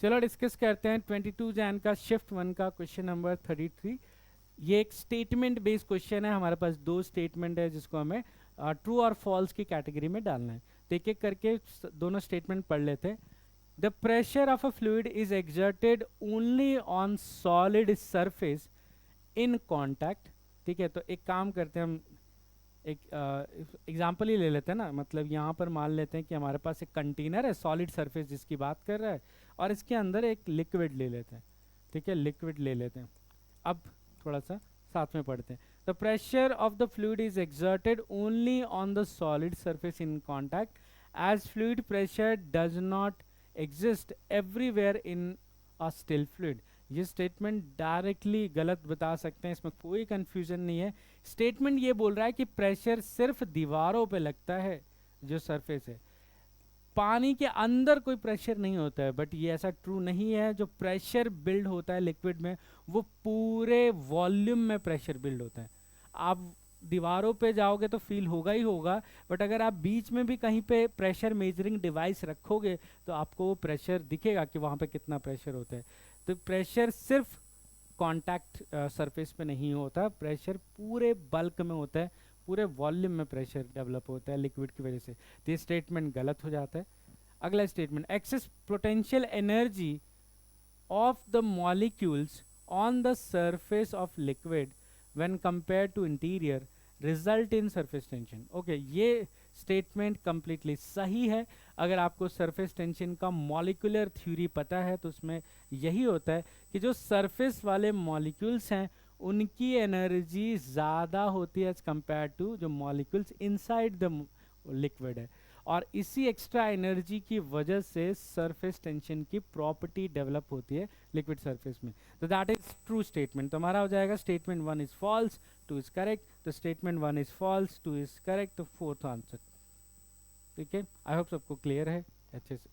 चलो डिस्कस करते हैं 22 जैन का शिफ्ट 1 का क्वेश्चन नंबर 33। ये एक स्टेटमेंट बेस्ड क्वेश्चन है। हमारे पास दो स्टेटमेंट है जिसको हमें ट्रू और फॉल्स की कैटेगरी में डालना है। तो एक एक करके दोनों स्टेटमेंट पढ़ लेते हैं। The pressure of a fluid is exerted only on solid surface in contact. ठीक है, तो एक काम करते हैं हम, एक एग्जाम्पल ही ले लेते हैं ना। मतलब यहाँ पर मान लेते हैं कि हमारे पास एक कंटेनर है, सॉलिड सरफेस जिसकी बात कर रहा है, और इसके अंदर एक लिक्विड ले लेते हैं। ठीक है, लिक्विड ले लेते हैं। अब थोड़ा सा साथ में पढ़ते हैं। The pressure of the fluid is exerted only on the solid surface in contact as fluid pressure does not exist everywhere in a still fluid. ये स्टेटमेंट डायरेक्टली गलत बता सकते हैं, इसमें कोई कंफ्यूजन नहीं है। स्टेटमेंट ये बोल रहा है कि प्रेशर सिर्फ दीवारों पे लगता है, जो सरफेस है, पानी के अंदर कोई प्रेशर नहीं होता है। बट ये ऐसा ट्रू नहीं है। जो प्रेशर बिल्ड होता है लिक्विड में, वो पूरे वॉल्यूम में प्रेशर बिल्ड होता है। आप दीवारों पे जाओगे तो फील होगा ही होगा, बट अगर आप बीच में भी कहीं पे प्रेशर मेजरिंग डिवाइस रखोगे तो आपको वो प्रेशर दिखेगा कि वहाँ पे कितना प्रेशर होता है। तो प्रेशर सिर्फ कांटेक्ट सरफेस पे नहीं होता, प्रेशर पूरे बल्क में होता है, पूरे वॉल्यूम में प्रेशर डेवलप होता है लिक्विड की वजह से। तो ये स्टेटमेंट गलत हो जाता है। अगला statement, excess potential energy of the molecules on the surface of liquid when compare to interior result in surface tension. Okay, ये स्टेटमेंट कंप्लीटली सही है। अगर आपको सरफेस टेंशन का मॉलिक्यूलर थ्योरी पता है तो उसमें यही होता है कि जो सरफेस वाले मॉलिक्यूल्स हैं उनकी एनर्जी ज़्यादा होती है एज कंपेयर टू जो मॉलिक्यूल्स इनसाइड द लिक्विड है, और इसी एक्स्ट्रा एनर्जी की वजह से सरफेस टेंशन की प्रॉपर्टी डेवलप होती है लिक्विड सरफेस में। तो दैट इज ट्रू स्टेटमेंट। तो हमारा हो जाएगा statement 1 is false, 2 is correct. तो statement 1 is false, 2 is correct, तो फोर्थ आंसर। ठीक है, आई होप सबको क्लियर है अच्छे से।